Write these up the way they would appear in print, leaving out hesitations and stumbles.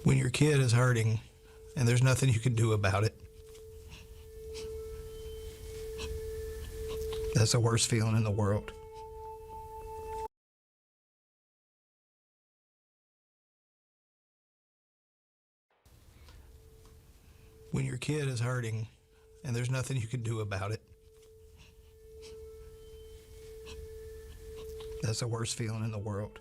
when your kid is hurting and there's nothing you can do about it. That's the worst feeling in the world. When your kid is hurting and there's nothing you can do about it. That's the worst feeling in the world.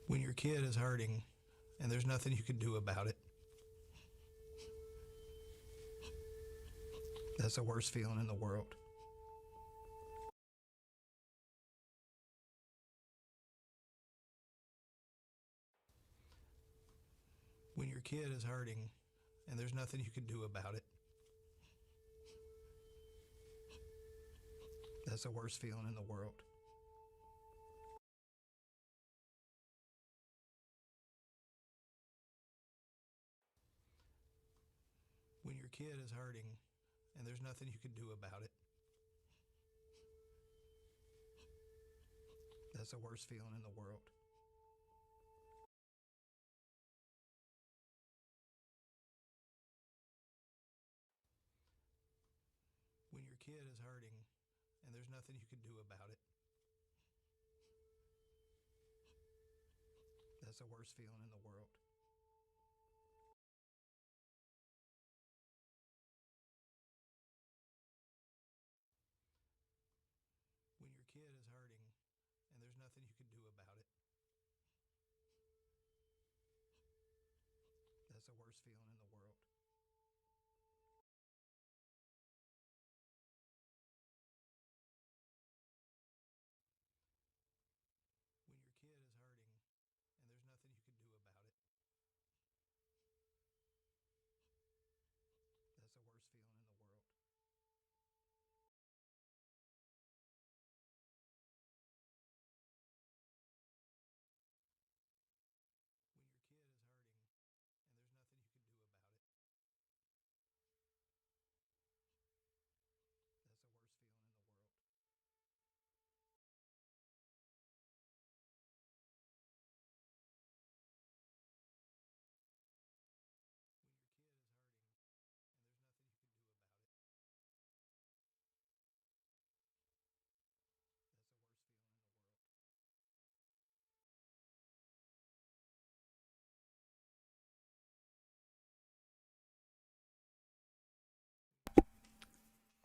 When your kid is hurting and there's nothing you can do about it. That's the worst feeling in the world. When your kid is hurting and there's nothing you can do about it. That's the worst feeling in the world. When your kid is hurting and there's nothing you can do about it. That's the worst feeling in the world. When your kid is hurting and there's nothing you can do about it. That's the worst feeling in the world. When your kid is hurting and there's nothing you can do about it. That's the worst feeling in the world. When your kid is hurting and there's nothing you can do about it. That's the worst feeling in the world. When your kid is hurting and there's nothing you can do about it. That's the worst feeling in the world.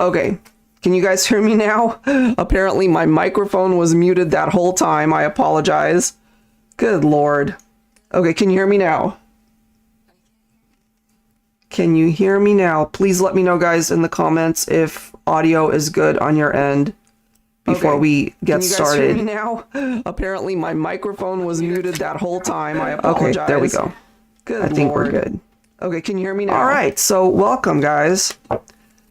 Okay, can you guys hear me now? Apparently my microphone was muted that whole time. I apologize. Good lord. Okay, can you hear me now? Can you hear me now? Please let me know, guys, in the comments if audio is good on your end before we get started. Can you guys hear me now? Apparently my microphone was muted that whole time. I apologize. Okay, there we go. Good I think we're good. Okay, can you hear me now? All right, so welcome, guys.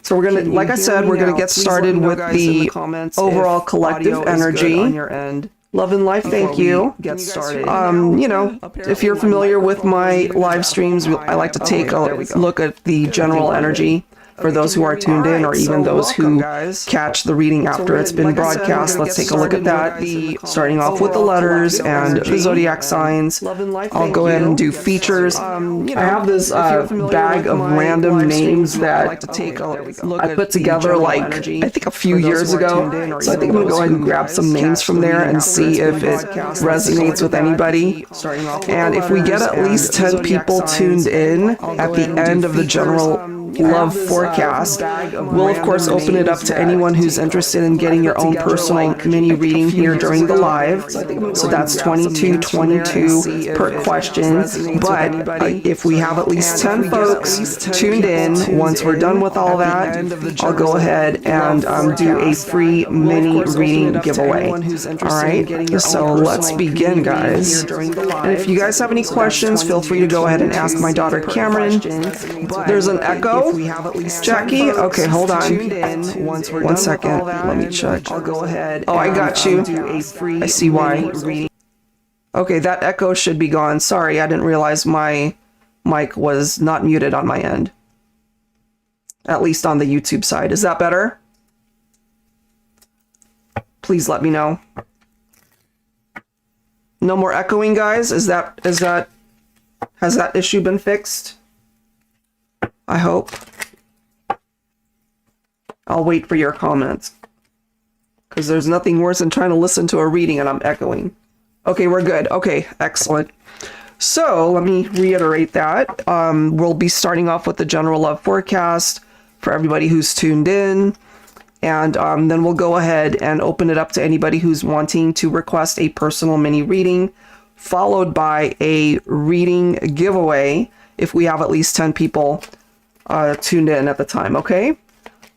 So we're gonna, like I said, we're gonna get started with the overall collective energy on your end. Love and life, thank you. Get started. You know, if you're familiar with my live streams, I like to take a look at the general energy for those who are tuned in, or even those who catch the reading after it's been broadcast. Let's take a look at that. Starting off with the letters and the zodiac signs. I'll go ahead and do features. I have this bag of random names that I put together like, I think a few years ago. So I think I'm gonna go ahead and grab some names from there and see if it resonates with anybody. And if we get at least 10 people tuned in at the end of the general love forecast, we'll of course open it up to anyone who's interested in getting your own personal mini reading here during the live. So that's 22 per question. But if we have at least 10 folks tuned in, once we're done with all that, I'll go ahead and do a free mini reading giveaway. Alright, so let's begin, guys. And if you guys have any questions, feel free to go ahead and ask my daughter Cameron. There's an echo. Jackie? Okay, hold on. 1 second. Let me check. I'll go ahead. Oh, I got you. I see why. Okay, that echo should be gone. Sorry, I didn't realize my mic was not muted on my end. At least on the YouTube side. Is that better? please let me know. No more echoing, guys? Has that issue been fixed? I hope. I'll wait for your comments. Because there's nothing worse than trying to listen to a reading and I'm echoing. Okay, we're good. Okay, excellent. So let me reiterate that. We'll be starting off with the general love forecast for everybody who's tuned in. And then we'll go ahead and open it up to anybody who's wanting to request a personal mini reading, followed by a reading giveaway if we have at least 10 people tuned in at the time, okay?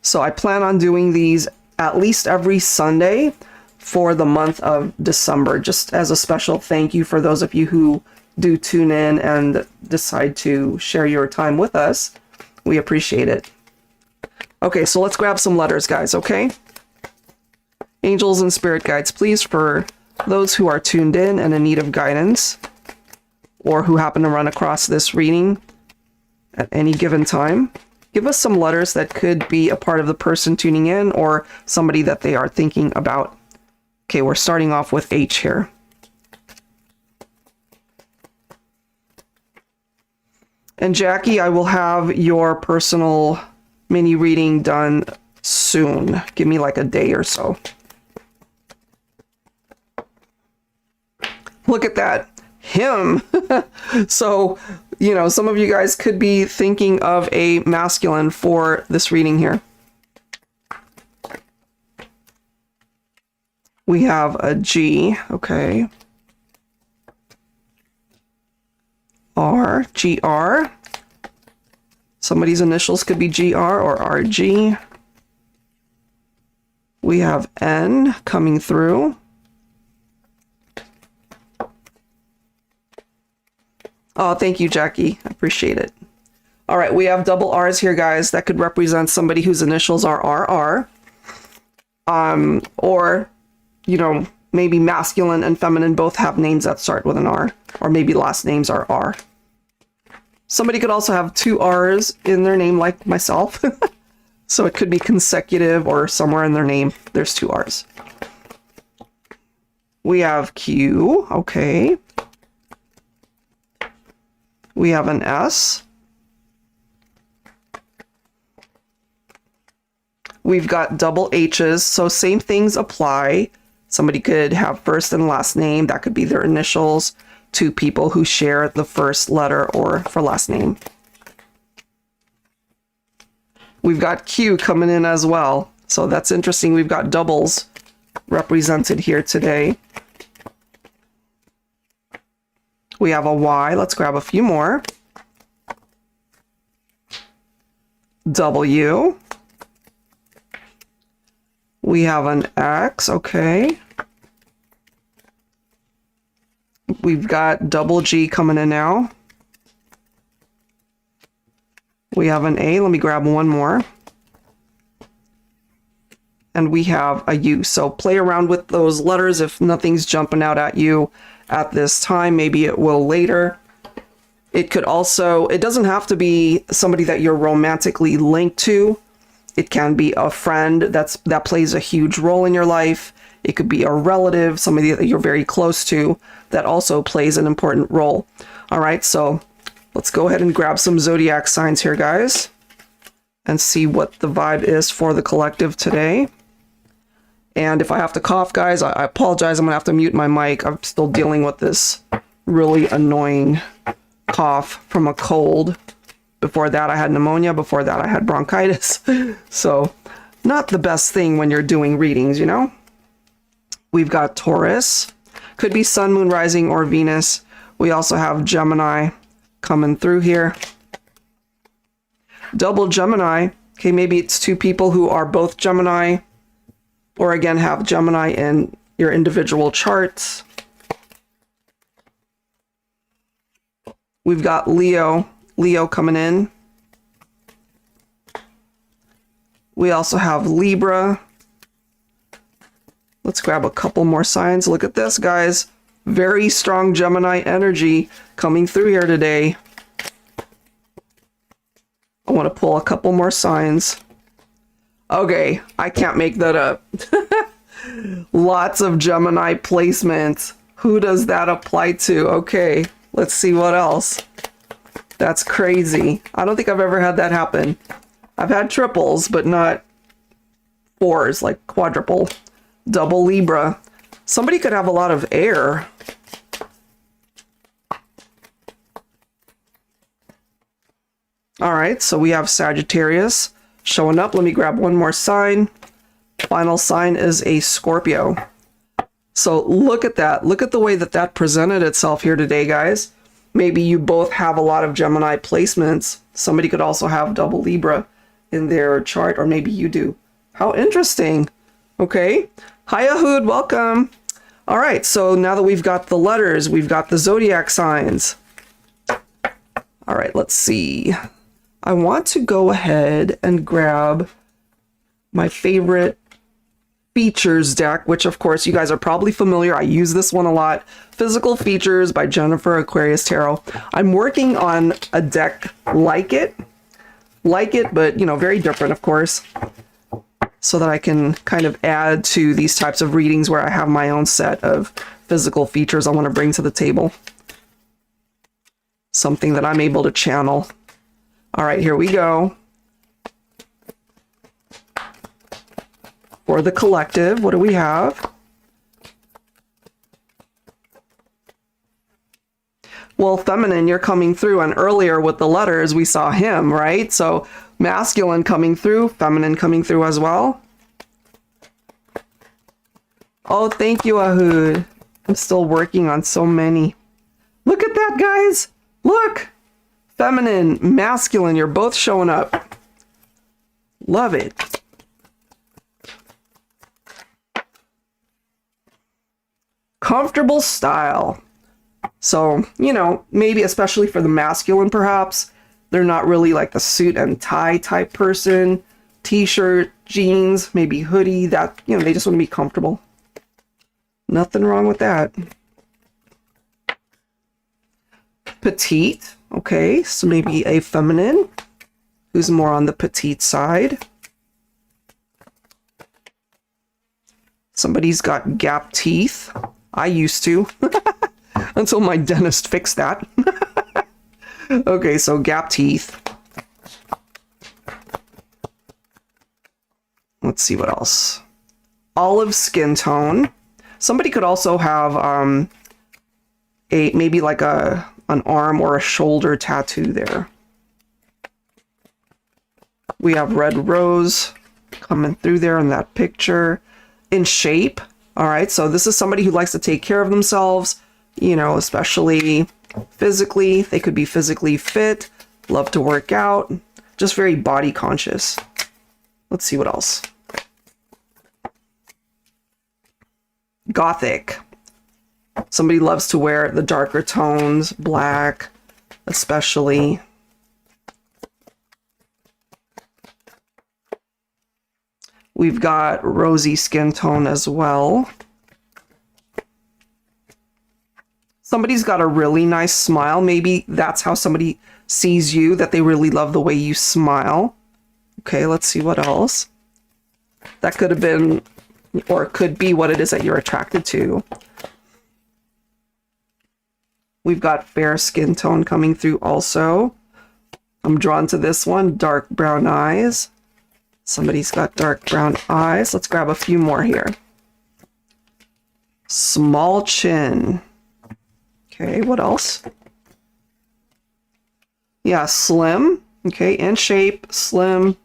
So I plan on doing these at least every Sunday for the month of December, just as a special thank you for those of you who do tune in and decide to share your time with us. We appreciate it. Okay, so let's grab some letters, guys, okay? Angels and spirit guides, please, for those who are tuned in and in need of guidance, or who happen to run across this reading at any given time, give us some letters that could be a part of the person tuning in or somebody that they are thinking about. Okay, we're starting off with H here. And Jackie, I will have your personal mini reading done soon. Give me like a day or so. Look at that. Him. So, you know, some of you guys could be thinking of a masculine for this reading here. We have a G, okay. R, GR. Somebody's initials could be GR or RG. We have N coming through. Oh, thank you, Jackie. I appreciate it. All right, we have double R's here, guys. That could represent somebody whose initials are RR. Or, you know, maybe masculine and feminine both have names that start with an R. Or maybe last names are R. Somebody could also have two R's in their name, like myself. So it could be consecutive or somewhere in their name there's two R's. We have Q, okay. We have an S. We've got double H's, so same things apply. Somebody could have first and last name. That could be their initials. Two people who share the first letter or for last name. We've got Q coming in as well. So that's interesting. We've got doubles represented here today. We have a Y. Let's grab a few more. W. We have an X. Okay. We've got double G coming in now. We have an A. Let me grab one more. And we have a U. So play around with those letters if nothing's jumping out at you at this time. Maybe it will later. It could also, it doesn't have to be somebody that you're romantically linked to. It can be a friend that plays a huge role in your life. It could be a relative, somebody that you're very close to that also plays an important role. All right, so let's go ahead and grab some zodiac signs here, guys, and see what the vibe is for the collective today. And if I have to cough, guys, I apologize. I'm going to have to mute my mic. I'm still dealing with this really annoying cough from a cold. Before that, I had pneumonia. Before that, I had bronchitis. So not the best thing when you're doing readings, you know? We've got Taurus. Could be Sun, Moon, Rising, or Venus. We also have Gemini coming through here. Double Gemini. Okay, maybe it's two people who are both Gemini, or again, have Gemini in your individual charts. We've got Leo coming in. We also have Libra. Let's grab a couple more signs. Look at this, guys. Very strong Gemini energy coming through here today. I want to pull a couple more signs. Okay, I can't make that up. Lots of Gemini placements. Who does that apply to? Okay, let's see what else. That's crazy. I don't think I've ever had that happen. I've had triples, but not fours, like quadruple. Double Libra. Somebody could have a lot of air. All right, so we have Sagittarius showing up. Let me grab one more sign. Final sign is a Scorpio. So look at that. Look at the way that that presented itself here today, guys. Maybe you both have a lot of Gemini placements. Somebody could also have double Libra in their chart, or maybe you do. How interesting. Okay. Hi, Ahood. Welcome. All right. So now that we've got the letters, we've got the zodiac signs. All right. Let's see. I want to go ahead and grab my favorite features deck, which of course you guys are probably familiar. I use this one a lot. Physical Features by Jennifer Aquarius Tarot. I'm working on a deck like it, but you know, very different, of course, so that I can kind of add to these types of readings where I have my own set of physical features I want to bring to the table. Something that I'm able to channel. All right, here we go. For the collective, what do we have? Well, feminine, you're coming through, and earlier with the letters, we saw him, right? So masculine coming through, feminine coming through as well. Oh, thank you, Ahood. I'm still working on so many. Look at that, guys. Look. Feminine, masculine, you're both showing up. Love it. Comfortable style. So, you know, maybe especially for the masculine, perhaps, they're not really like the suit and tie type person. T-shirt, jeans, maybe hoodie, that, you know, they just want to be comfortable. Nothing wrong with that. Petite. Okay, so maybe a feminine who's more on the petite side. Somebody's got gap teeth. I used to. Until my dentist fixed that. Okay, so gap teeth. Let's see what else. Olive skin tone. Somebody could also have maybe like an arm or a shoulder tattoo there. We have red rose coming through there in that picture. In shape. All right, so this is somebody who likes to take care of themselves, you know, especially physically. They could be physically fit, love to work out, just very body conscious. Let's see what else. Gothic. Somebody loves to wear the darker tones, black, especially. We've got rosy skin tone as well. Somebody's got a really nice smile. Maybe that's how somebody sees you, that they really love the way you smile. Okay, let's see what else. That could have been, or could be what it is that you're attracted to. We've got fair skin tone coming through also. I'm drawn to this one, dark brown eyes. Somebody's got dark brown eyes. Let's grab a few more here. Small chin. Okay, what else? Yeah, slim. Okay, in shape, slim,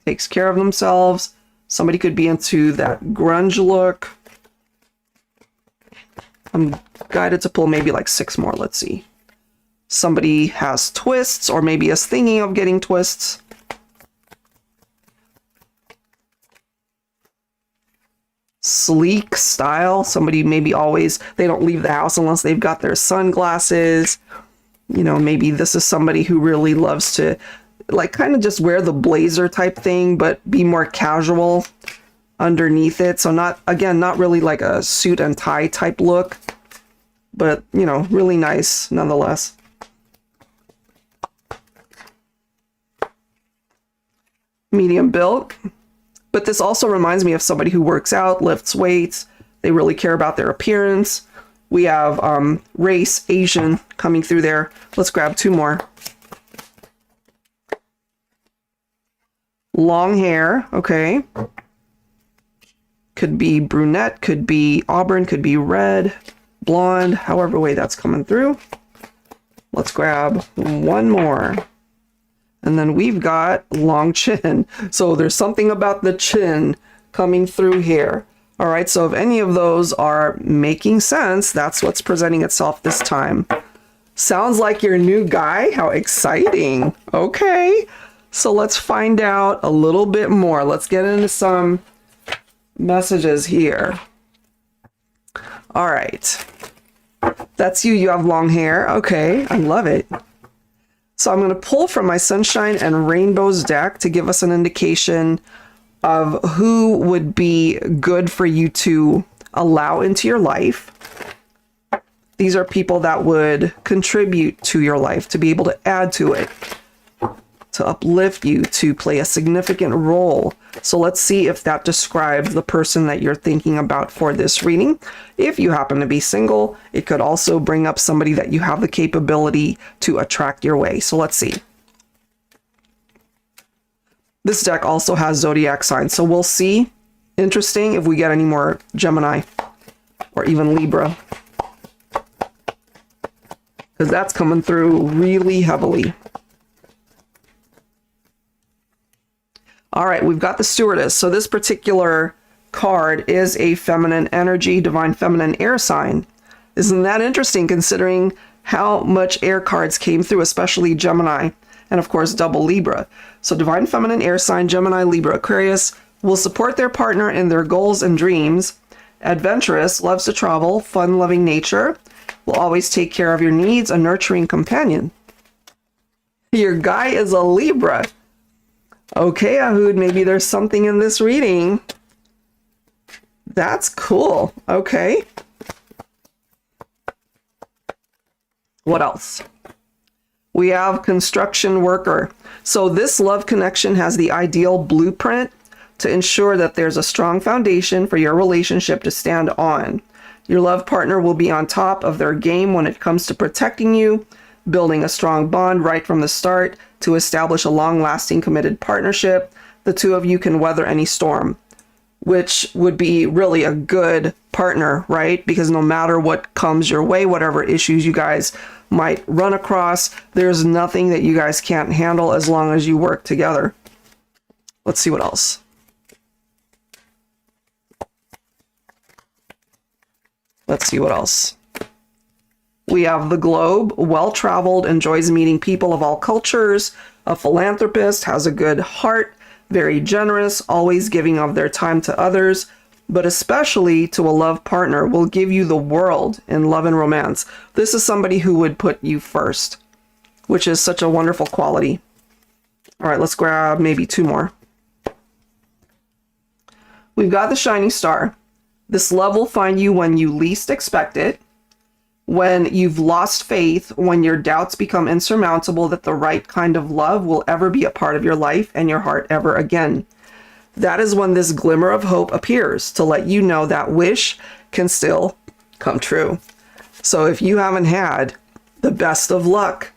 takes care of themselves. Somebody could be into that grunge look. I'm guided to pull maybe like 6 more. Let's see. Somebody has twists, or maybe is thinking of getting twists. Sleek style. Somebody maybe always, they don't leave the house unless they've got their sunglasses. You know, maybe this is somebody who really loves to like kind of just wear the blazer type thing, but be more casual underneath it. So not, again, not really like a suit and tie type look, but you know, really nice nonetheless. Medium built. But this also reminds me of somebody who works out, lifts weights. They really care about their appearance. We have race, Asian, coming through there. Let's grab 2 more. Long hair, okay. Could be brunette, could be auburn, could be red, blonde, however way that's coming through. Let's grab 1 more. And then we've got long chin. So there's something about the chin coming through here. All right, so if any of those are making sense, that's what's presenting itself this time. Sounds like your new guy? How exciting. Okay, so let's find out a little bit more. Let's get into some messages here. All right, that's you. You have long hair. Okay, I love it. So I'm going to pull from my Sunshine and Rainbows deck to give us an indication of who would be good for you to allow into your life. These are people that would contribute to your life, to be able to add to it, to uplift you, to play a significant role. So let's see if that describes the person that you're thinking about for this reading. If you happen to be single, it could also bring up somebody that you have the capability to attract your way. So let's see. This deck also has zodiac signs, so we'll see. Interesting if we get any more Gemini or even Libra, because that's coming through really heavily. All right, we've got the Stewardess. So this particular card is a feminine energy, divine feminine air sign. Isn't that interesting considering how much air cards came through, especially Gemini and of course double Libra. So divine feminine air sign, Gemini, Libra, Aquarius will support their partner in their goals and dreams. Adventurous, loves to travel, fun-loving nature, will always take care of your needs, a nurturing companion. Your guy is a Libra. Okay, Ahud, maybe there's something in this reading. That's cool. Okay. What else? We have construction worker. So this love connection has the ideal blueprint to ensure that there's a strong foundation for your relationship to stand on. Your love partner will be on top of their game when it comes to protecting you, building a strong bond right from the start to establish a long-lasting committed partnership. The two of you can weather any storm, which would be really a good partner, right? Because no matter what comes your way, whatever issues you guys might run across, there's nothing that you guys can't handle as long as you work together. Let's see what else. Let's see what else. We have the Globe, well-traveled, enjoys meeting people of all cultures, a philanthropist, has a good heart, very generous, always giving of their time to others, but especially to a love partner, will give you the world in love and romance. This is somebody who would put you first, which is such a wonderful quality. All right, let's grab maybe 2 more. We've got the Shining Star. This love will find you when you least expect it, when you've lost faith, when your doubts become insurmountable that the right kind of love will ever be a part of your life and your heart ever again. That is when this glimmer of hope appears to let you know that wish can still come true. So if you haven't had the best of luck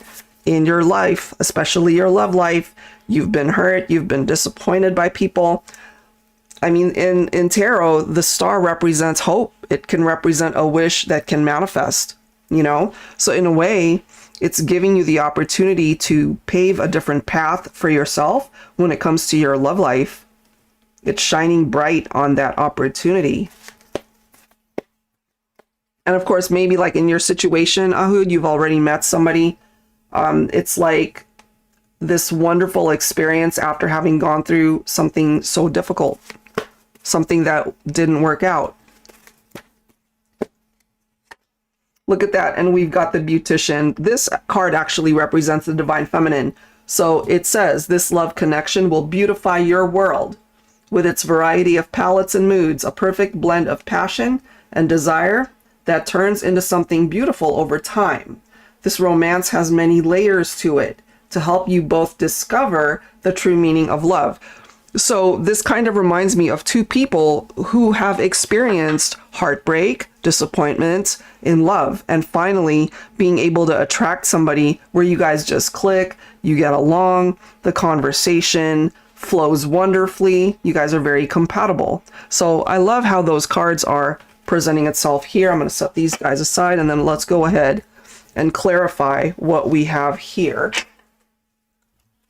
in your life, especially your love life, you've been hurt, you've been disappointed by people. I mean, in tarot, the star represents hope. It can represent a wish that can manifest, you know? So in a way, it's giving you the opportunity to pave a different path for yourself when it comes to your love life. It's shining bright on that opportunity. And of course, maybe like in your situation, Ahud, you've already met somebody. It's like this wonderful experience after having gone through something so difficult, something that didn't work out. Look at that. And we've got the Beautician. This card actually represents the divine feminine. So it says this love connection will beautify your world with its variety of palettes and moods, a perfect blend of passion and desire that turns into something beautiful over time. This romance has many layers to it to help you both discover the true meaning of love. So this kind of reminds me of two people who have experienced heartbreak, disappointment in love, and finally being able to attract somebody where you guys just click, you get along, the conversation flows wonderfully, you guys are very compatible. So I love how those cards are presenting itself here. I'm going to set these guys aside and then let's go ahead and clarify what we have here.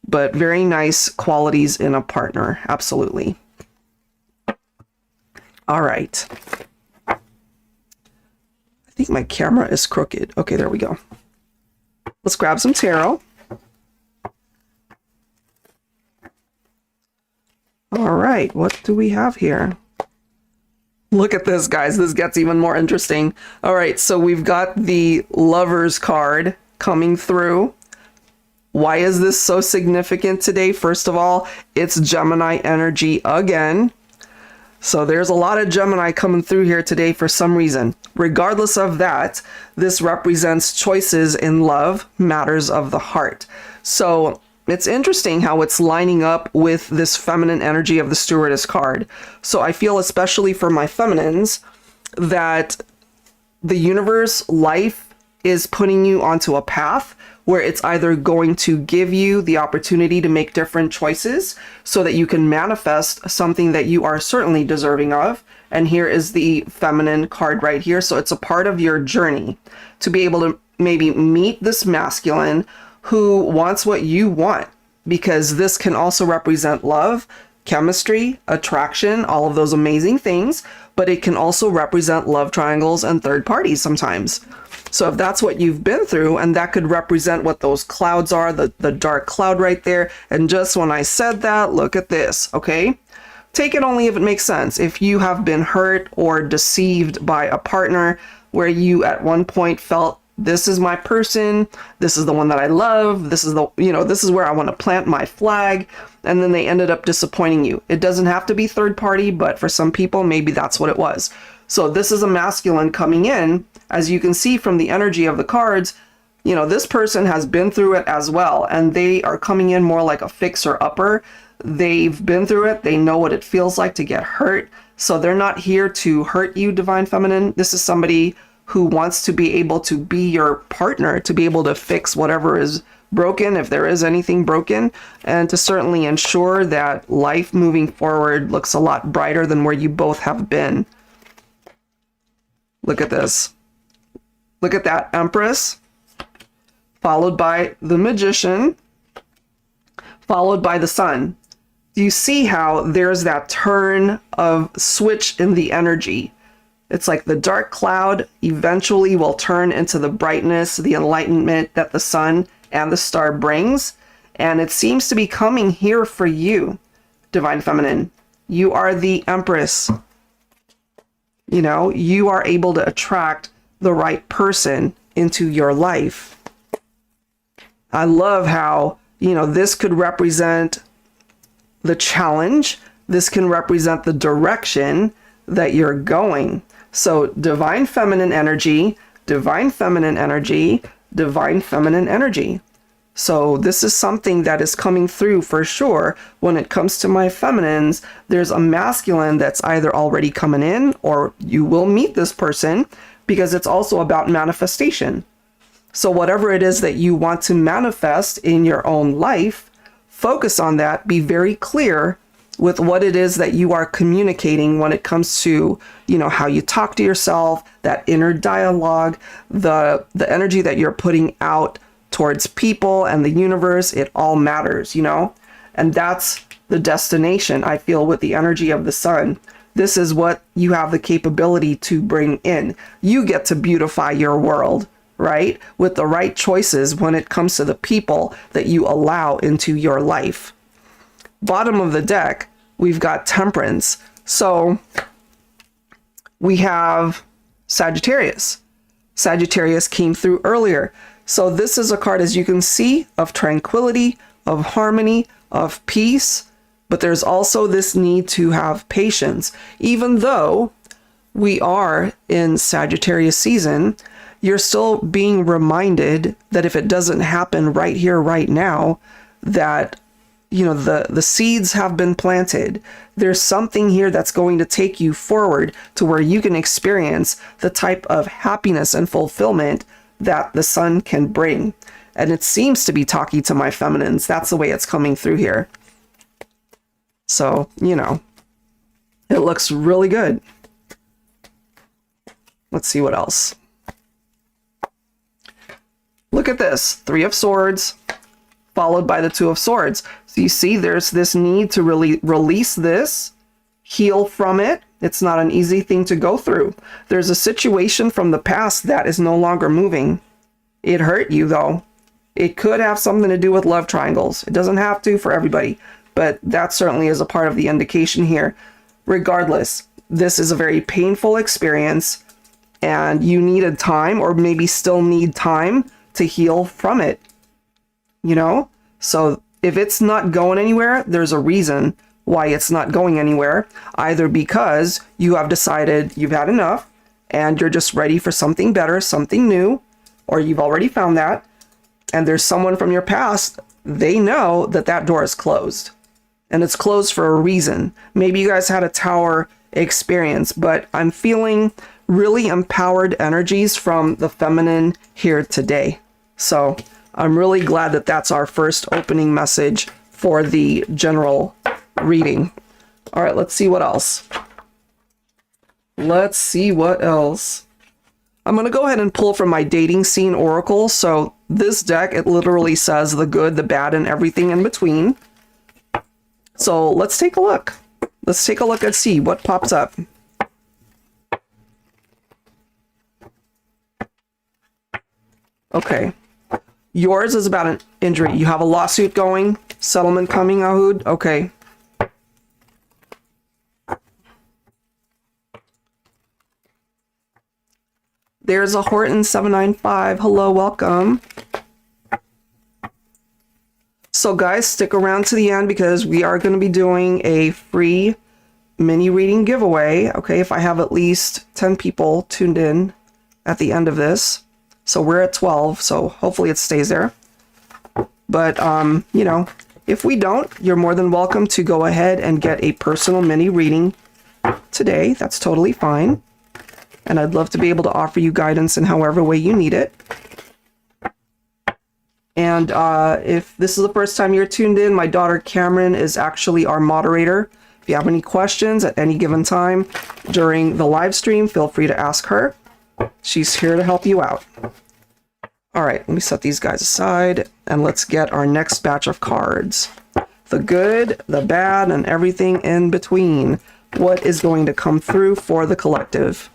But very nice qualities in a partner. Absolutely. All right. I think my camera is crooked. Okay, there we go. Let's grab some tarot. All right, what do we have here? Look at this, guys. This gets even more interesting. All right, so we've got the Lovers card coming through. Why is this so significant today? First of all, it's Gemini energy again. So there's a lot of Gemini coming through here today for some reason. Regardless of that, this represents choices in love, matters of the heart. So it's interesting how it's lining up with this feminine energy of the Stewardess card. So I feel, especially for my feminines, that the universe, life, is putting you onto a path where it's either going to give you the opportunity to make different choices so that you can manifest something that you are certainly deserving of. And here is the feminine card right here. So it's a part of your journey to be able to maybe meet this masculine who wants what you want, because this can also represent love, chemistry, attraction, all of those amazing things, but it can also represent love triangles and third parties sometimes. So if that's what you've been through, and that could represent what those clouds are, the dark cloud right there. And just when I said that, look at this, okay? Take it only if it makes sense. If you have been hurt or deceived by a partner where you at one point felt, this is my person, this is the one that I love, this is the, this is where I want to plant my flag, and then they ended up disappointing you. It doesn't have to be third party, but for some people, maybe that's what it was. So this is a masculine coming in. As you can see from the energy of the cards, this person has been through it as well, and they are coming in more like a fixer-upper. They've been through it. They know what it feels like to get hurt. So they're not here to hurt you, Divine Feminine. This is somebody who wants to be able to be your partner, to be able to fix whatever is broken, if there is anything broken, and to certainly ensure that life moving forward looks a lot brighter than where you both have been. Look at this. Look at that Empress, followed by the Magician, followed by the Sun. Do you see how there's that turn of switch in the energy? It's like the dark cloud eventually will turn into the brightness, the enlightenment that the sun and the star brings. And it seems to be coming here for you, Divine Feminine. You are the Empress. You are able to attract the right person into your life. I love how, this could represent the challenge. This can represent the direction that you're going. So Divine Feminine energy, Divine Feminine energy, Divine Feminine energy. So this is something that is coming through for sure. When it comes to my feminines, there's a masculine that's either already coming in or you will meet this person, because it's also about manifestation. So whatever it is that you want to manifest in your own life, focus on that. Be very clear with what it is that you are communicating when it comes to, how you talk to yourself, that inner dialogue, the energy that you're putting out towards people and the universe. It all matters, and that's the destination, I feel, with the energy of the sun. This is what you have the capability to bring in. You get to beautify your world, right? With the right choices when it comes to the people that you allow into your life. Bottom of the deck, we've got Temperance. So we have Sagittarius. Sagittarius came through earlier. So this is a card, as you can see, of tranquility, of harmony, of peace. But there's also this need to have patience. Even though we are in Sagittarius season, you're still being reminded that if it doesn't happen right here, right now, that you know, the seeds have been planted. There's something here that's going to take you forward to where you can experience the type of happiness and fulfillment that the sun can bring. And it seems to be talking to my feminines. That's the way it's coming through here. So, you know, it looks really good. Let's see what else. Look at this, 3 of Swords, followed by the 2 of Swords. So you see there's this need to really release this, heal from it. It's not an easy thing to go through. There's a situation from the past that is no longer moving. It hurt you though. It could have something to do with love triangles. It doesn't have to for everybody, but that certainly is a part of the indication here. Regardless, this is a very painful experience and you needed time, or maybe still need time to heal from it, you know? So if it's not going anywhere, there's a reason why it's not going anywhere, either because you have decided you've had enough and you're just ready for something better, something new, or you've already found that, and there's someone from your past, they know that that door is closed, and it's closed for a reason. Maybe you guys had a tower experience, but I'm feeling really empowered energies from the feminine here today. So I'm really glad that that's our first opening message for the general reading. All right, let's see what else. Let's see what else. I'm going to go ahead and pull from my dating scene oracle. So this deck, it literally says the good, the bad, and everything in between. So let's take a look. Let's take a look and see what pops up. Okay. Yours is about an injury. You have a lawsuit going, settlement coming, Ahud. Okay. There's a Horton 795. Hello, welcome. So guys, stick around to the end because we are going to be doing a free mini reading giveaway. Okay, if I have at least 10 people tuned in at the end of this. So we're at 12, so hopefully it stays there. But, you know, if we don't, you're more than welcome to go ahead and get a personal mini reading today. That's totally fine. And I'd love to be able to offer you guidance in however way you need it. And if this is the first time you're tuned in, my daughter Cameron is actually our moderator. If you have any questions at any given time during the live stream, feel free to ask her. She's here to help you out. All right, let me set these guys aside and let's get our next batch of cards. The good, the bad, and everything in between. What is going to come through for the collective?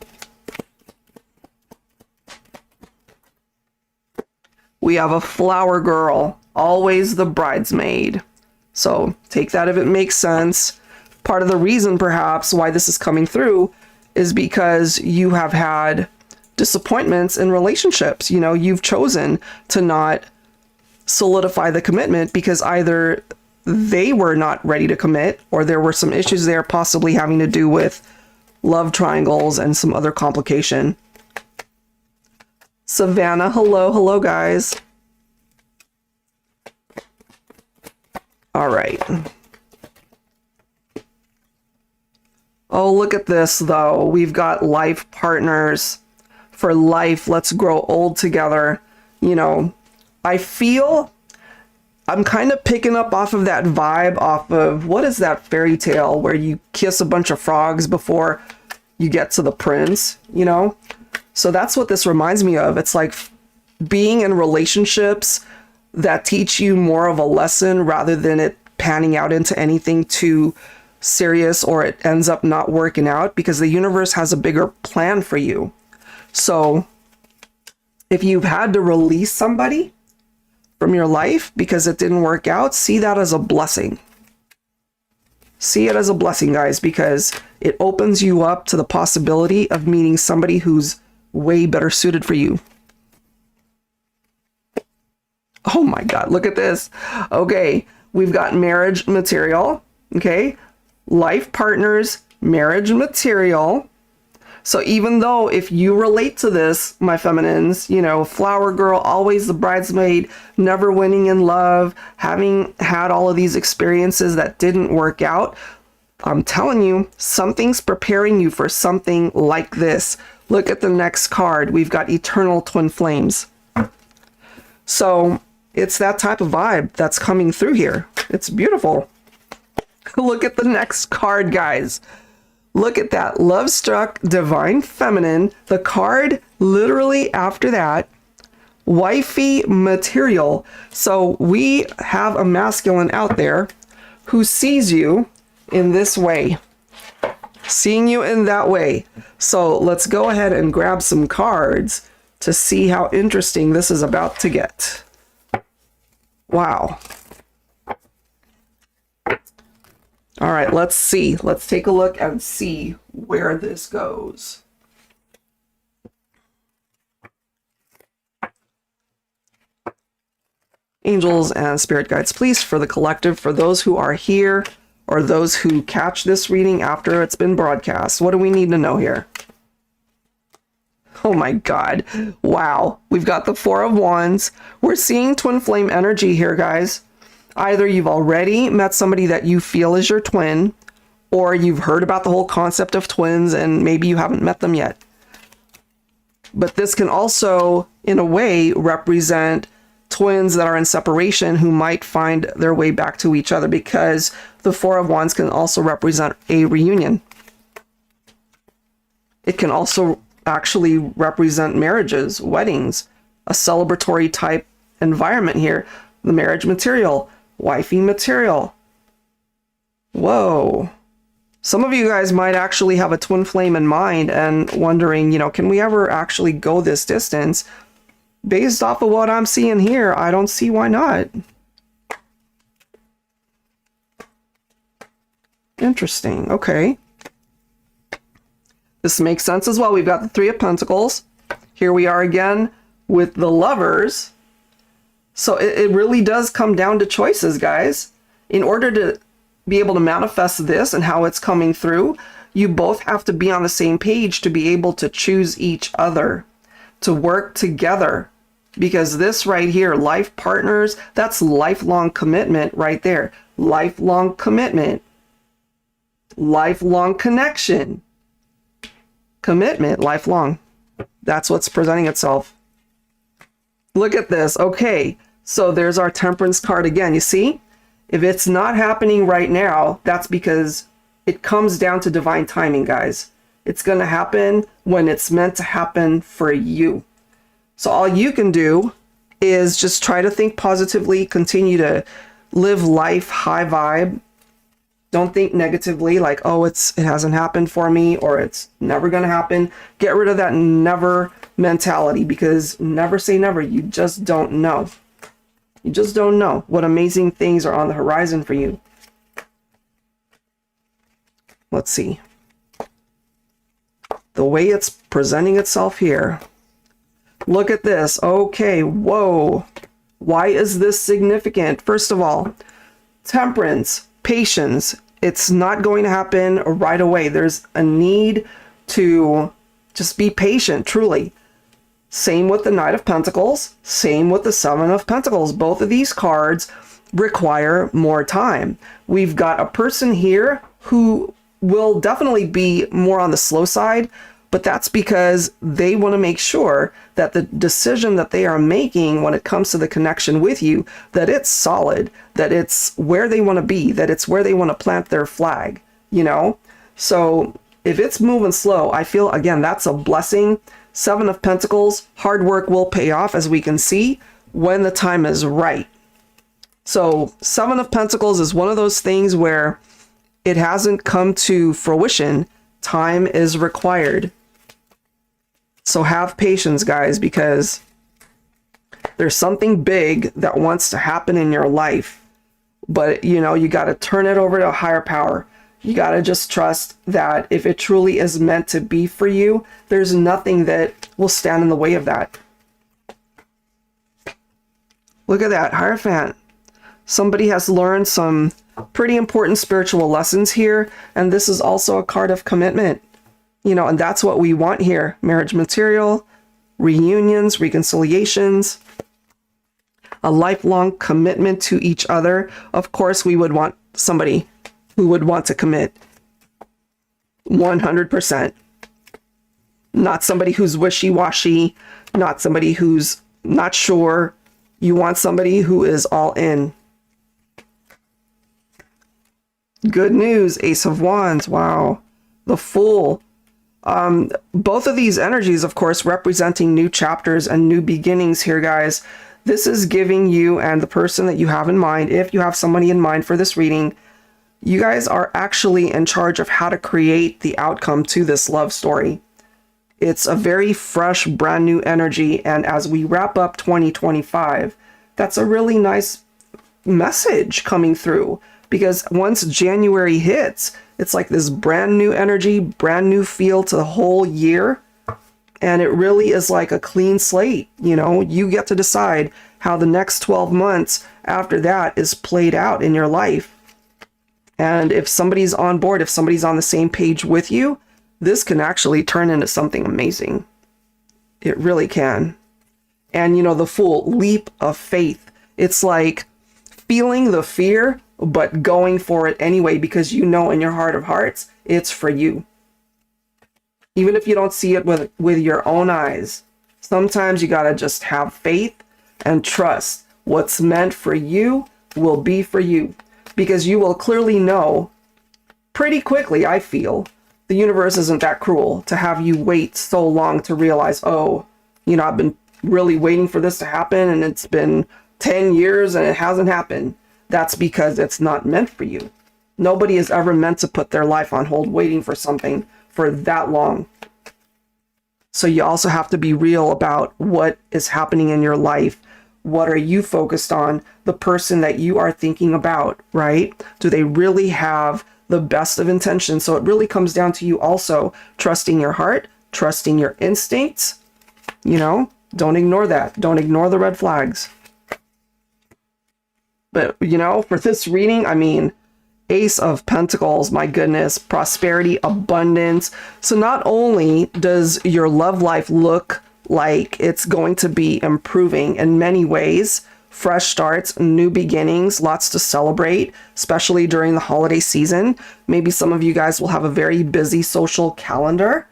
We have a flower girl, always the bridesmaid. So take that if it makes sense. Part of the reason perhaps why this is coming through is because you have had disappointments in relationships. You know, you've chosen to not solidify the commitment because either they were not ready to commit or there were some issues there possibly having to do with love triangles and some other complication. Savannah, hello guys. All right. Oh, look at this though. We've got life partners for life. Let's grow old together. You know, I feel I'm kind of picking up off of that vibe off of, what is that fairy tale where you kiss a bunch of frogs before you get to the prince, you know? So that's what this reminds me of. It's like being in relationships that teach you more of a lesson rather than it panning out into anything too serious or it ends up not working out, because the universe has a bigger plan for you. So if you've had to release somebody from your life because it didn't work out, see that as a blessing. See it as a blessing, guys, because it opens you up to the possibility of meeting somebody who's way better suited for you. Oh my God, look at this. Okay, we've got marriage material. Okay, life partners, marriage material. So even though if you relate to this, my feminines, you know, flower girl, always the bridesmaid, never winning in love, having had all of these experiences that didn't work out, I'm telling you, something's preparing you for something like this. Look at the next card. We've got Eternal Twin Flames. So it's that type of vibe that's coming through here. It's beautiful. Look at the next card, guys. Look at that. Love Struck Divine Feminine. The card literally after that, Wifey Material. So we have a masculine out there who sees you in this way. Seeing you in that way. So let's go ahead and grab some cards to see how interesting this is about to get. Wow. All right, let's see. Let's take a look and see where this goes. Angels and spirit guides, please, for the collective, for those who are here or those who catch this reading after it's been broadcast, what do we need to know here? Oh my God. Wow. We've got the Four of Wands. We're seeing twin flame energy here, guys. Either you've already met somebody that you feel is your twin, or you've heard about the whole concept of twins and maybe you haven't met them yet. But this can also, in a way, represent twins that are in separation who might find their way back to each other, because the Four of Wands can also represent a reunion. It can also actually represent marriages, weddings, a celebratory type environment here. The marriage material, wifey material. Whoa. Some of you guys might actually have a twin flame in mind and wondering, you know, can we ever actually go this distance? Based off of what I'm seeing here, I don't see why not. Interesting. Okay. This makes sense as well. We've got the Three of Pentacles. Here we are again with the Lovers. So it really does come down to choices, guys. In order to be able to manifest this and how it's coming through, you both have to be on the same page to be able to choose each other, to work together. Because this right here, life partners, that's lifelong commitment right there. Lifelong commitment. Lifelong connection. Commitment, lifelong. That's what's presenting itself. Look at this. Okay, so there's our Temperance card again. You see? If it's not happening right now, that's because it comes down to divine timing, guys. It's going to happen when it's meant to happen for you. So all you can do is just try to think positively, continue to live life high vibe. Don't think negatively like, oh, it hasn't happened for me, or it's never going to happen. Get rid of that never mentality, because never say never. You just don't know. You just don't know what amazing things are on the horizon for you. Let's see. The way it's presenting itself here. Look at this. Okay, whoa. Why is this significant? First of all, Temperance, patience. It's not going to happen right away. There's a need to just be patient, truly. Same with the Knight of Pentacles. Same with the Seven of Pentacles. Both of these cards require more time. We've got a person here who will definitely be more on the slow side, but that's because they want to make sure that the decision that they are making when it comes to the connection with you, that it's solid, that it's where they want to be, that it's where they want to plant their flag, you know? So if it's moving slow, I feel, again, that's a blessing. Seven of Pentacles, hard work will pay off, as we can see, when the time is right. So Seven of Pentacles is one of those things where it hasn't come to fruition. Time is required. So have patience, guys, because there's something big that wants to happen in your life. But, you know, you got to turn it over to a higher power. You got to just trust that if it truly is meant to be for you, there's nothing that will stand in the way of that. Look at that, Hierophant. Somebody has learned some pretty important spiritual lessons here, and this is also a card of commitment. You know, and that's what we want here. Marriage material, reunions, reconciliations, a lifelong commitment to each other. Of course, we would want somebody who would want to commit 100%. Not somebody who's wishy-washy, not somebody who's not sure. You want somebody who is all in. Good news, Ace of Wands. Wow. The Fool. Both of these energies, of course, representing new chapters and new beginnings here, guys. This is giving you and the person that you have in mind, if you have somebody in mind for this reading, you guys are actually in charge of how to create the outcome to this love story. It's a very fresh, brand new energy. And as we wrap up 2025, that's a really nice message coming through, because once January hits, it's like this brand new energy, brand new feel to the whole year. And it really is like a clean slate. You know, you get to decide how the next 12 months after that is played out in your life. And if somebody's on board, if somebody's on the same page with you, this can actually turn into something amazing. It really can. And, you know, the Fool, leap of faith. It's like feeling the fear, but going for it anyway, because you know in your heart of hearts, it's for you. Even if you don't see it with your own eyes, sometimes you gotta just have faith and trust. What's meant for you will be for you, because you will clearly know pretty quickly, I feel. The universe isn't that cruel to have you wait so long to realize, oh, you know, I've been really waiting for this to happen and it's been 10 years and it hasn't happened. That's because it's not meant for you. Nobody is ever meant to put their life on hold waiting for something for that long. So you also have to be real about what is happening in your life. What are you focused on? The person that you are thinking about, right? Do they really have the best of intentions? So it really comes down to you also trusting your heart, trusting your instincts. You know, don't ignore that. Don't ignore the red flags. But, you know, for this reading, I mean, Ace of Pentacles, my goodness, prosperity, abundance. So not only does your love life look like it's going to be improving in many ways, fresh starts, new beginnings, lots to celebrate, especially during the holiday season. Maybe some of you guys will have a very busy social calendar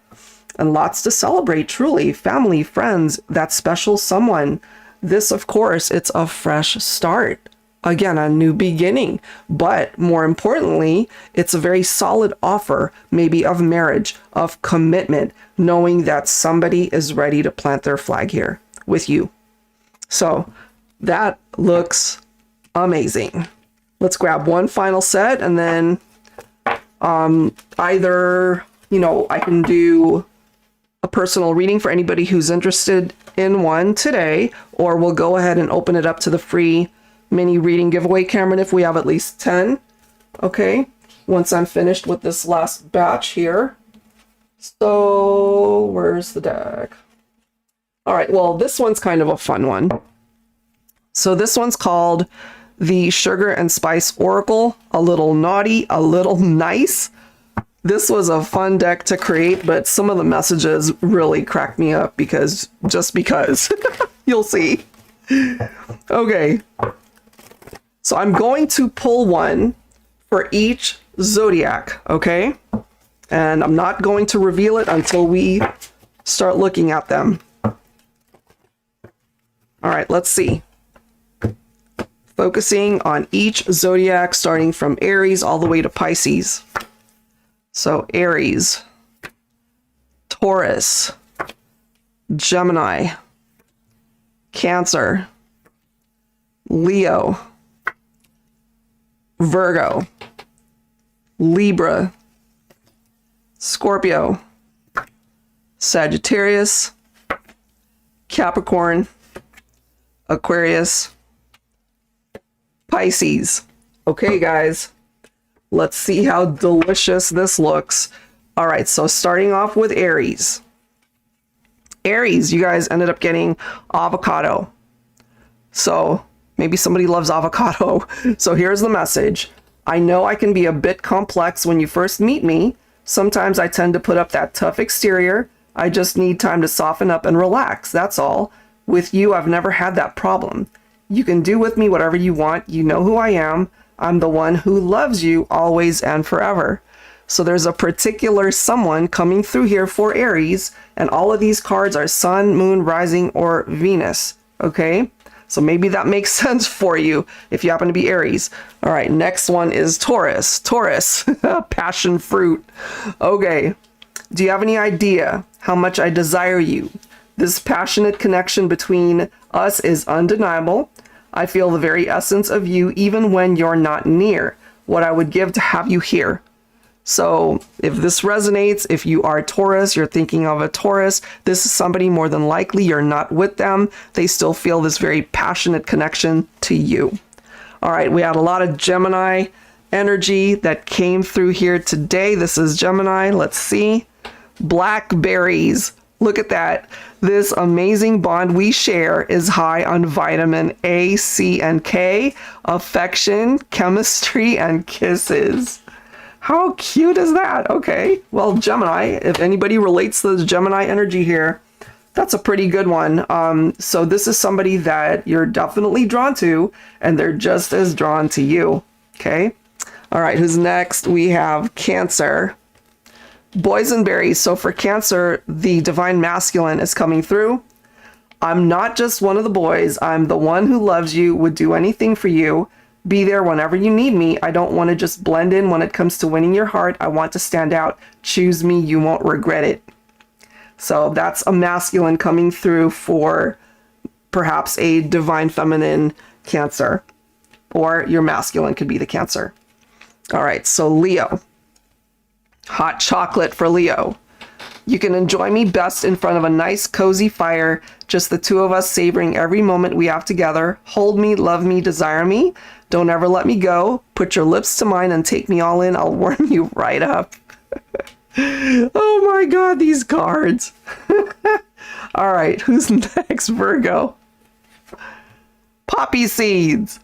and lots to celebrate, truly. Family, friends, that special someone. This, of course, it's a fresh start. Again, a new beginning. But more importantly, it's a very solid offer, maybe of marriage, of commitment, knowing that somebody is ready to plant their flag here with you. So that looks amazing. Let's grab one final set and then either, you know, I can do a personal reading for anybody who's interested in one today, or we'll go ahead and open it up to the free mini reading giveaway, Cameron, if we have at least 10. Okay, once I'm finished with this last batch here. So where's the deck? All right, well, this one's kind of a fun one. So this one's called the Sugar and Spice Oracle. A little naughty, a little nice. This was a fun deck to create, but some of the messages really cracked me up because you'll see. Okay. So I'm going to pull one for each zodiac, okay? And I'm not going to reveal it until we start looking at them. All right, let's see. Focusing on each zodiac, starting from Aries all the way to Pisces. So Aries, Taurus, Gemini, Cancer, Leo, Virgo, Libra, Scorpio, Sagittarius, Capricorn, Aquarius, Pisces. Okay, guys, let's see how delicious this looks. All right, so starting off with Aries. Aries, you guys ended up getting avocado. So maybe somebody loves avocado. So here's the message. I know I can be a bit complex when you first meet me, Sometimes I tend to put up that tough exterior. I just need time to soften up and relax, that's all. With you, I've never had that problem. You can do with me whatever you want. You know who I am. I'm the one who loves you always and forever. So there's a particular someone coming through here for Aries, and all of these cards are Sun, Moon, Rising, or Venus, okay? So maybe that makes sense for you if you happen to be Aries. All right, next one is Taurus. Taurus, passion fruit. Okay, do you have any idea how much I desire you? This passionate connection between us is undeniable. I feel the very essence of you even when you're not near. What I would give to have you here. So if this resonates, if you are Taurus, you're thinking of a Taurus, this is somebody more than likely you're not with them. They still feel this very passionate connection to you. All right, we had a lot of Gemini energy that came through here today. This is Gemini. Let's see. Blackberries. Look at that. This amazing bond we share is high on vitamin A, C, and K, affection, chemistry, and kisses. How cute is that? Okay, well, Gemini, if anybody relates to the Gemini energy here, that's a pretty good one. So this is somebody that you're definitely drawn to, and they're just as drawn to you, okay? All right, who's next? We have Cancer. Boysenberry. So for Cancer, the divine masculine is coming through. I'm not just one of the boys. I'm the one who loves you, would do anything for you. Be there whenever you need me. I don't want to just blend in when it comes to winning your heart. I want to stand out. Choose me. You won't regret it. So that's a masculine coming through for perhaps a divine feminine Cancer. Or your masculine could be the Cancer. All right, so Leo. Hot chocolate for Leo. You can enjoy me best in front of a nice cozy fire, just the two of us savoring every moment we have together. Hold me, love me, desire me. Don't ever let me go. Put your lips to mine and take me all in. I'll warm you right up. Oh my God, these cards. All right, who's next? Virgo. Poppy seeds.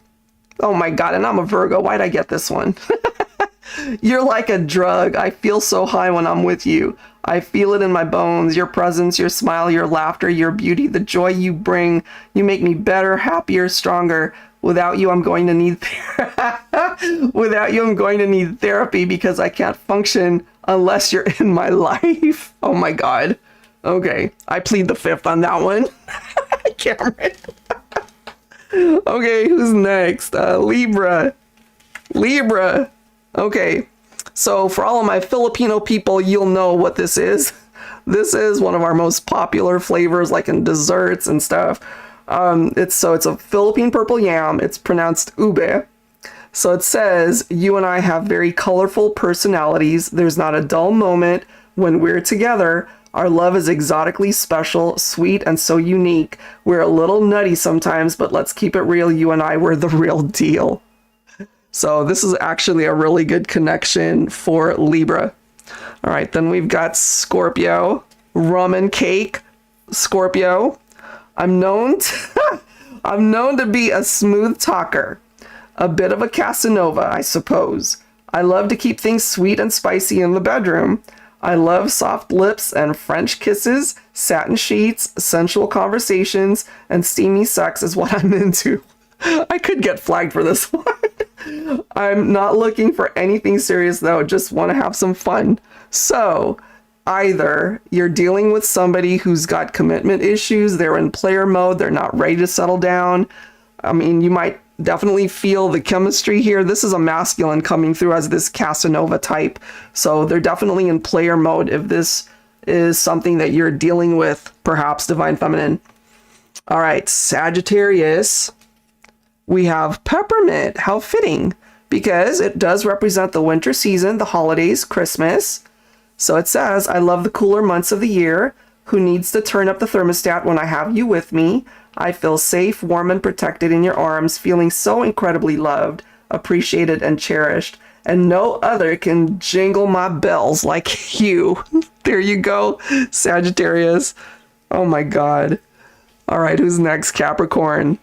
Oh my God, and I'm a Virgo. Why'd I get this one? You're like a drug. I feel so high when I'm with you. I feel it in my bones. Your presence, your smile, your laughter, your beauty, the joy you bring. You make me better, happier, stronger. Without you, I'm going to need Without you, I'm going to need therapy because I can't function unless you're in my life. Oh my God. Okay, I plead the fifth on that one. Cameron. Okay, who's next? Libra. Libra. Okay, so for all of my Filipino people, you'll know what this is. This is one of our most popular flavors, like in desserts and stuff. It's a Philippine purple yam. It's pronounced ube. So it says, you and I have very colorful personalities. There's not a dull moment when we're together. Our love is exotically special, sweet, and so unique. We're a little nutty sometimes, but let's keep it real. You and I were the real deal. So this is actually a really good connection for Libra. All right, then we've got Scorpio, rum and cake, Scorpio. I'm known to be a smooth talker, a bit of a Casanova, I suppose. I love to keep things sweet and spicy in the bedroom. I love soft lips and French kisses, satin sheets, sensual conversations, and steamy sex is what I'm into. I could get flagged for this one. I'm not looking for anything serious though, just want to have some fun. So either you're dealing with somebody who's got commitment issues, they're in player mode, they're not ready to settle down. I mean, you might definitely feel the chemistry here. This is a masculine coming through as this Casanova type. So they're definitely in player mode if this is something that you're dealing with, perhaps divine feminine. All right, Sagittarius. We have peppermint. How fitting, because it does represent the winter season, the holidays, Christmas. So it says, I love the cooler months of the year. Who needs to turn up the thermostat when I have you with me? I feel safe, warm, and protected in your arms, feeling so incredibly loved, appreciated, and cherished. And no other can jingle my bells like you. There you go, Sagittarius. Oh my God. All right, who's next? Capricorn.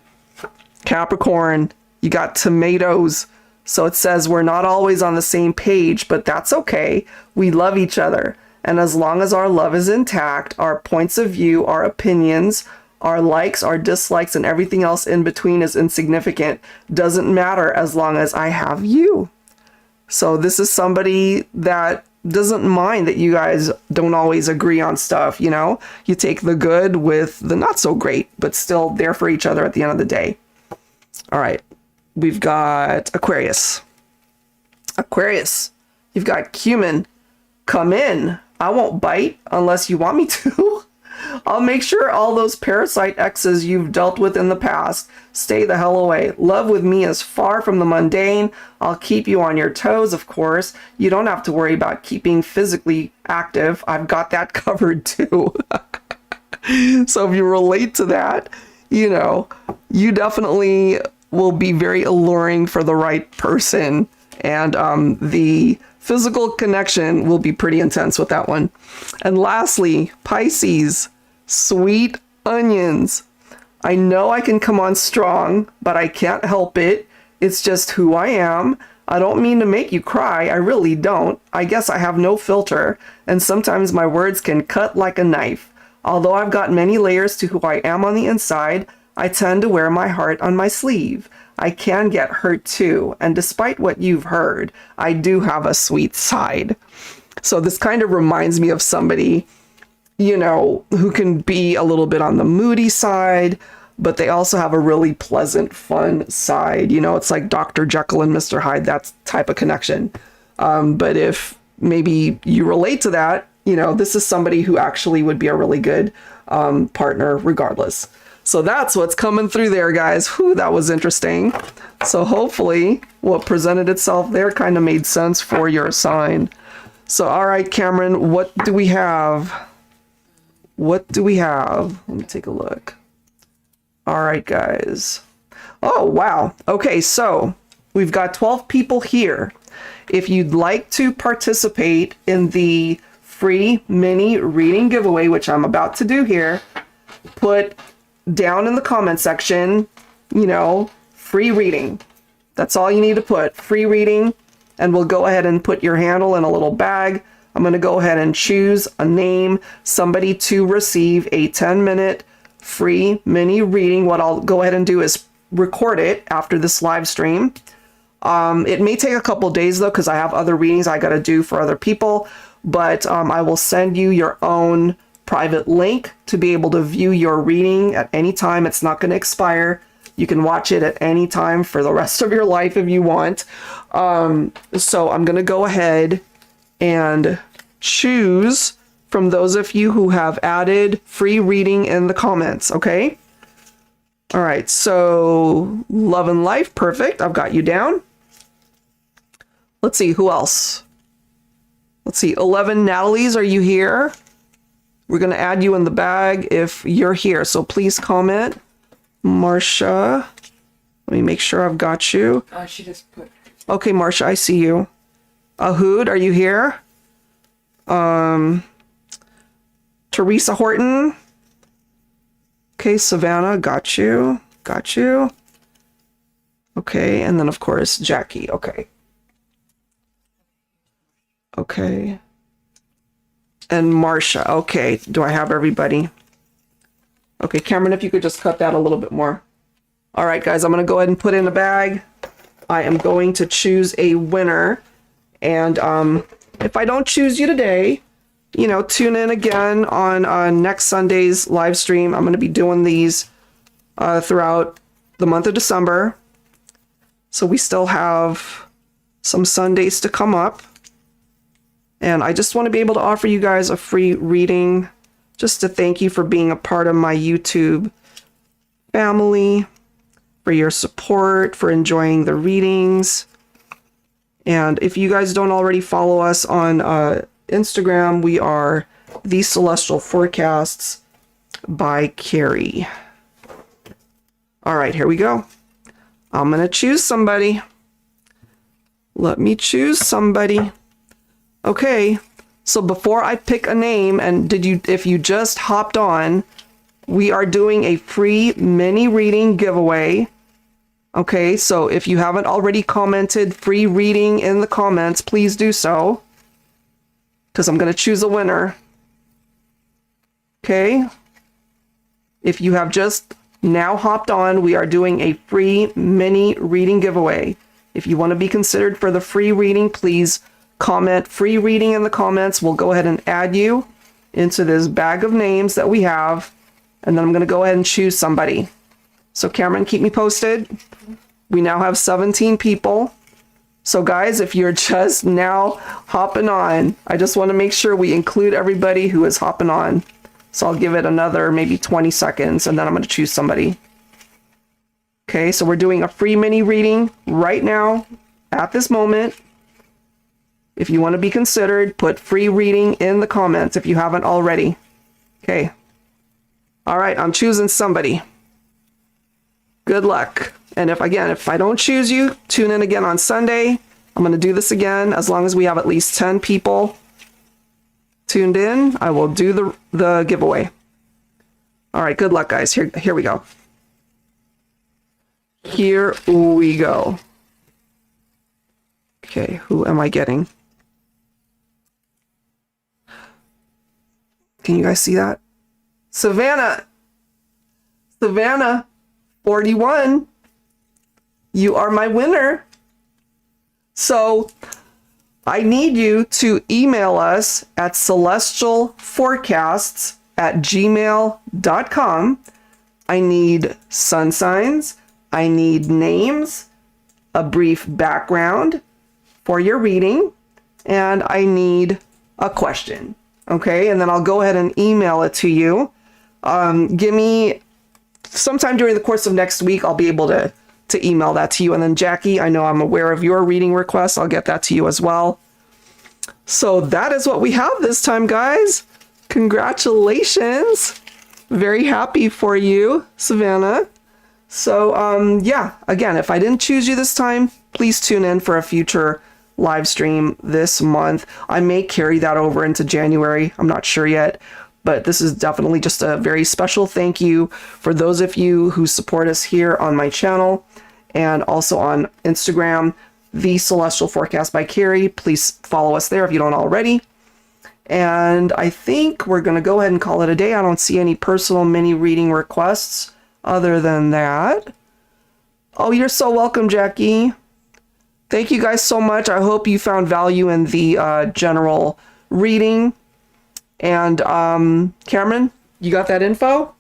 Capricorn, you got tomatoes. So it says we're not always on the same page, but that's okay. We love each other. And as long as our love is intact, our points of view, our opinions, our likes, our dislikes, and everything else in between is insignificant. Doesn't matter as long as I have you. So this is somebody that doesn't mind that you guys don't always agree on stuff, you know? You take the good with the not so great, but still there for each other at the end of the day. All right. We've got Aquarius. Aquarius, you've got cumin. Come in. I won't bite unless you want me to. I'll make sure all those parasite exes you've dealt with in the past stay the hell away. Love with me is far from the mundane. I'll keep you on your toes, of course. You don't have to worry about keeping physically active. I've got that covered too. So if you relate to that, you know, you definitely will be very alluring for the right person. And the physical connection will be pretty intense with that one. And lastly, Pisces, sweet onions. I know I can come on strong, but I can't help it. It's just who I am. I don't mean to make you cry. I really don't. I guess I have no filter, and sometimes my words can cut like a knife. Although I've got many layers to who I am on the inside, I tend to wear my heart on my sleeve. I can get hurt too, and despite what you've heard, I do have a sweet side. So this kind of reminds me of somebody, you know, who can be a little bit on the moody side, but they also have a really pleasant, fun side. You know, it's like Dr. Jekyll and Mr. Hyde, that type of connection. But if maybe you relate to that, you know, this is somebody who actually would be a really good partner regardless. So that's what's coming through there, guys. Whew, that was interesting. So hopefully what presented itself there kind of made sense for your sign. So, all right, Cameron, what do we have? What do we have? Let me take a look. All right, guys. Oh, wow. Okay, so we've got 12 people here. If you'd like to participate in the free mini reading giveaway, which I'm about to do here, put down in the comment section, you know, free reading. That's all you need to put, free reading, and we'll go ahead and put your handle in a little bag. I'm going to go ahead and choose a name, somebody to receive a 10-minute free mini reading. What I'll go ahead and do is record it after this live stream. It may take a couple days though, because I have other readings I got to do for other people, but I will send you your own private link to be able to view your reading at any time. It's not going to expire. You can watch it at any time for the rest of your life if you want. So I'm going to go ahead and choose from those of you who have added free reading in the comments, okay? All right, so Love and Life, perfect. I've got you down. Let's see, who else? Let's see, 11 Natalie's, are you here? We're going to add you in the bag if you're here, so please comment. Marcia, let me make sure I've got you. She just put... Okay, Marcia, I see you. Ahood, are you here? Teresa Horton. Okay, Savannah, got you. Got you. Okay, and then of course, Jackie, okay. Okay. And Marcia, okay. Do I have everybody? Okay, Cameron, if you could just cut that a little bit more. All right, guys, I'm going to go ahead and put in a bag. I am going to choose a winner. And if I don't choose you today, you know, tune in again on next Sunday's live stream. I'm going to be doing these throughout the month of December. So we still have some Sundays to come up. And I just want to be able to offer you guys a free reading just to thank you for being a part of my YouTube family, for your support, for enjoying the readings. And if you guys don't already follow us on Instagram, we are The Celestial Forecasts by Carrie. All right, here we go. I'm going to choose somebody. Let me choose somebody. Okay, so before I pick a name, and if you just hopped on, we are doing a free mini reading giveaway. Okay, so if you haven't already commented free reading in the comments, please do so. Because I'm going to choose a winner. Okay. If you have just now hopped on, we are doing a free mini reading giveaway. If you want to be considered for the free reading, please comment free reading in the comments. We'll go ahead and add you into this bag of names that we have. And then I'm going to go ahead and choose somebody. So Cameron, keep me posted. We now have 17 people. So guys, if you're just now hopping on, I just want to make sure we include everybody who is hopping on. So I'll give it another maybe 20 seconds and then I'm going to choose somebody. Okay, so we're doing a free mini reading right now at this moment. If you want to be considered, put free reading in the comments if you haven't already. Okay. All right, I'm choosing somebody. Good luck. And if I don't choose you, tune in again on Sunday. I'm going to do this again. As long as we have at least 10 people tuned in, I will do the giveaway. All right, good luck, guys. Here we go. Here we go. Okay, who am I getting? Can you guys see that? Savannah, 41. You are my winner. So I need you to email us at celestialforecasts@gmail.com. I need sun signs. I need names, a brief background for your reading, and I need a question. Okay, and then I'll go ahead and email it to you. Give me sometime during the course of next week, I'll be able to email that to you. And then Jackie, I know I'm aware of your reading request. I'll get that to you as well. So that is what we have this time, guys. Congratulations. Very happy for you, Savannah. So, yeah, again, if I didn't choose you this time, please tune in for a future live stream this month. I may carry that over into January. I'm not sure yet. But this is definitely just a very special thank you for those of you who support us here on my channel and also on Instagram, The Celestial Forecast by Carrie. Please follow us there if you don't already. And I think we're going to go ahead and call it a day. I don't see any personal mini reading requests other than that. Oh, you're so welcome, Jackie. Thank you guys so much. I hope you found value in the general reading. And Cameron, you got that info?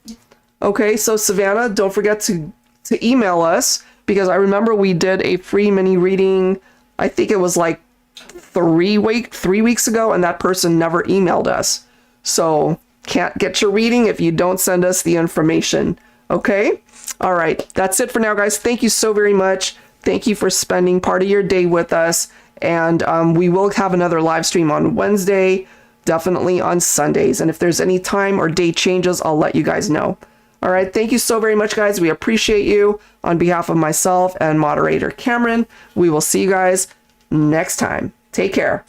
Okay, so Savannah, don't forget to email us, because I remember we did a free mini reading, I think it was like 3 weeks ago, and that person never emailed us. So can't get your reading if you don't send us the information. Okay? All right, that's it for now, guys. Thank you so very much. Thank you for spending part of your day with us. And we will have another live stream on Wednesday, definitely on Sundays. And if there's any time or date changes, I'll let you guys know. All right. Thank you so very much, guys. We appreciate you. On behalf of myself and moderator Cameron, we will see you guys next time. Take care.